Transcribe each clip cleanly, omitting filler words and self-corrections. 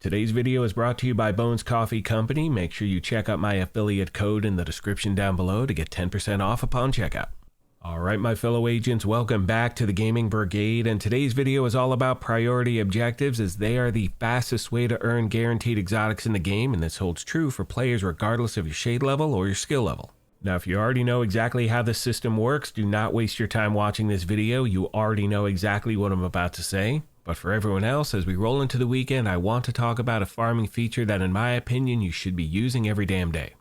Today's video is brought to you by Bones Coffee Company. Make sure you check out my affiliate code in the description down below to get 10% off upon checkout. Alright my fellow agents, welcome back to the Gaming Brigade, and today's video is all about priority objectives, as they are the fastest way to earn guaranteed exotics in the game, and this holds true for players regardless of your shade level or your skill level. Now if you already know exactly how this system works, do not waste your time watching this video. You already know exactly what I'm about to say. But for everyone else, as we roll into the weekend, I want to talk about a farming feature that in my opinion you should be using every damn day.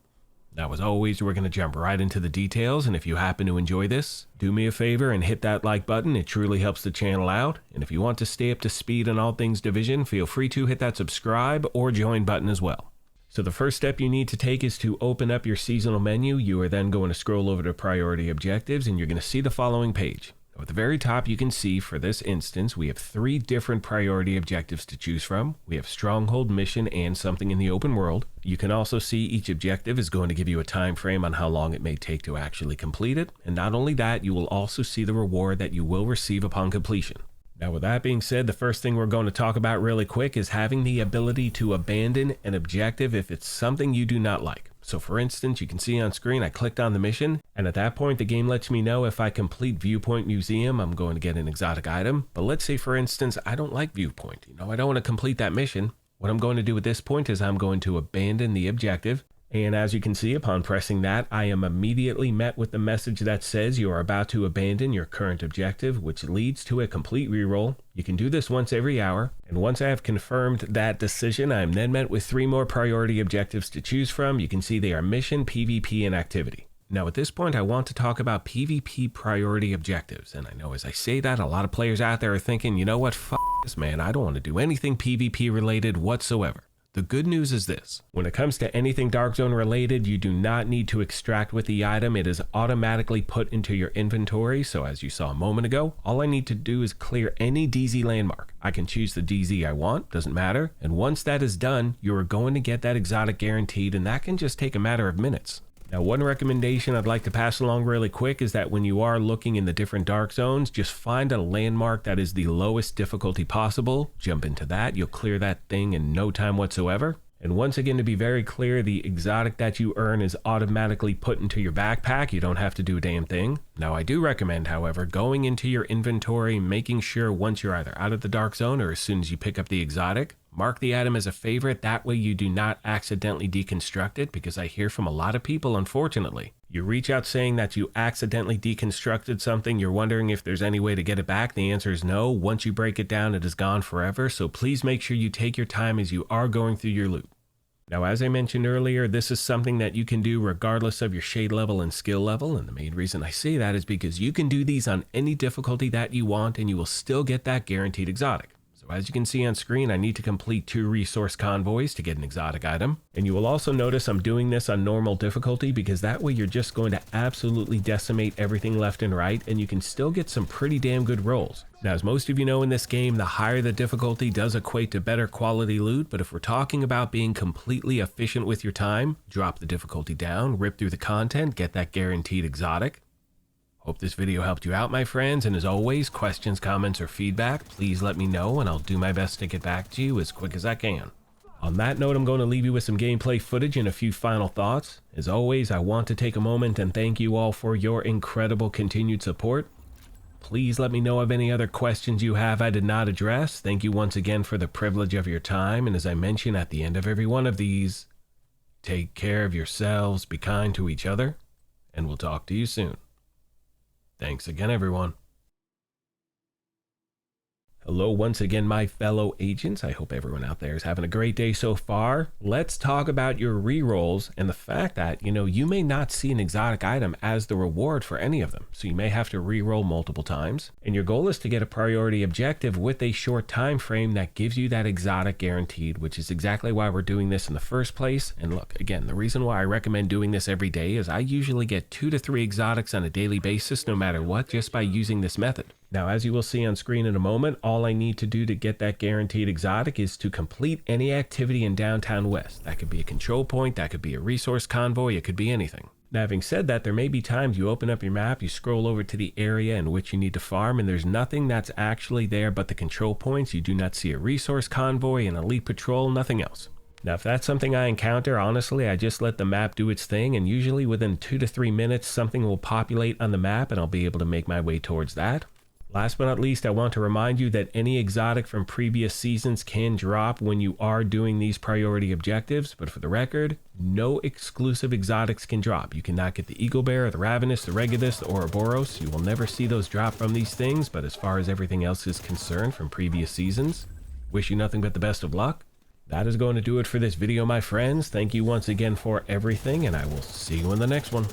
Now as always, we're going to jump right into the details, and if you happen to enjoy this, do me a favor and hit that like button. It truly helps the channel out. And if you want to stay up to speed on all things Division, feel free to hit that subscribe or join button as well. So the first step you need to take is to open up your seasonal menu. You are then going to scroll over to priority objectives, and you're going to see the following page. At the very top, you can see for this instance, we have 3 different priority objectives to choose from. We have Stronghold, Mission, and something in the open world. You can also see each objective is going to give you a time frame on how long it may take to actually complete it. And not only that, you will also see the reward that you will receive upon completion. Now with that being said, the first thing we're going to talk about really quick is having the ability to abandon an objective if it's something you do not like. So for instance, you can see on screen, I clicked on the mission, and at that point, the game lets me know if I complete Viewpoint Museum, I'm going to get an exotic item. But let's say, for instance, I don't like Viewpoint. I don't want to complete that mission. What I'm going to do at this point is I'm going to abandon the objective. And as you can see, upon pressing that, I am immediately met with the message that says you are about to abandon your current objective, which leads to a complete reroll. You can do this once every hour, and once I have confirmed that decision, I am then met with 3 more priority objectives to choose from. You can see they are Mission, PvP, and Activity. Now at this point, I want to talk about PvP priority objectives, and I know as I say that, a lot of players out there are thinking, you know what, f*** this man, I don't want to do anything PvP related whatsoever. The good news is this: when it comes to anything Dark Zone related, you do not need to extract with the item. It is automatically put into your inventory. So as you saw a moment ago, all I need to do is clear any DZ landmark. I can choose the DZ I want, doesn't matter. And once that is done, you are going to get that exotic guaranteed, and that can just take a matter of minutes. Now, one recommendation I'd like to pass along really quick is that when you are looking in the different dark zones, just find a landmark that is the lowest difficulty possible. Jump into that. You'll clear that thing in no time whatsoever. And once again, to be very clear, the exotic that you earn is automatically put into your backpack. You don't have to do a damn thing. Now, I do recommend, however, going into your inventory, making sure once you're either out of the dark zone or as soon as you pick up the exotic, mark the item as a favorite. That way you do not accidentally deconstruct it, because I hear from a lot of people, unfortunately, you reach out saying that you accidentally deconstructed something. You're wondering if there's any way to get it back. The answer is no. Once you break it down, it is gone forever. So please make sure you take your time as you are going through your loot. Now, as I mentioned earlier, this is something that you can do regardless of your shade level and skill level. And the main reason I say that is because you can do these on any difficulty that you want, and you will still get that guaranteed exotic. So as you can see on screen, I need to complete 2 resource convoys to get an exotic item. And you will also notice I'm doing this on normal difficulty, because that way you're just going to absolutely decimate everything left and right, and you can still get some pretty damn good rolls. Now, as most of you know in this game, the higher the difficulty does equate to better quality loot, but if we're talking about being completely efficient with your time, drop the difficulty down, rip through the content, get that guaranteed exotic. Hope this video helped you out, my friends, and as always, questions, comments, or feedback, please let me know, and I'll do my best to get back to you as quick as I can. On that note, I'm going to leave you with some gameplay footage and a few final thoughts. As always, I want to take a moment and thank you all for your incredible continued support. Please let me know of any other questions you have I did not address. Thank you once again for the privilege of your time, and as I mention at the end of every one of these, take care of yourselves, be kind to each other, and we'll talk to you soon. Thanks again, everyone. Hello once again, my fellow agents. I hope everyone out there is having a great day so far. Let's talk about your rerolls and the fact that, you may not see an exotic item as the reward for any of them. So you may have to reroll multiple times. And your goal is to get a priority objective with a short time frame that gives you that exotic guaranteed, which is exactly why we're doing this in the first place. And look, again, the reason why I recommend doing this every day is I usually get 2 to 3 exotics on a daily basis, no matter what, just by using this method. Now, as you will see on screen in a moment, all I need to do to get that guaranteed exotic is to complete any activity in Downtown West. That could be a control point, that could be a resource convoy, it could be anything. Now, having said that, there may be times you open up your map, you scroll over to the area in which you need to farm, and there's nothing that's actually there but the control points. You do not see a resource convoy, an elite patrol, nothing else. Now, if that's something I encounter, honestly, I just let the map do its thing, and usually within 2 to 3 minutes, something will populate on the map, and I'll be able to make my way towards that. Last but not least, I want to remind you that any exotic from previous seasons can drop when you are doing these priority objectives, but for the record, no exclusive exotics can drop. You cannot get the Eagle Bear, the Ravenous, the Regulus, the Ouroboros. You will never see those drop from these things, but as far as everything else is concerned from previous seasons, wish you nothing but the best of luck. That is going to do it for this video, my friends. Thank you once again for everything, and I will see you in the next one.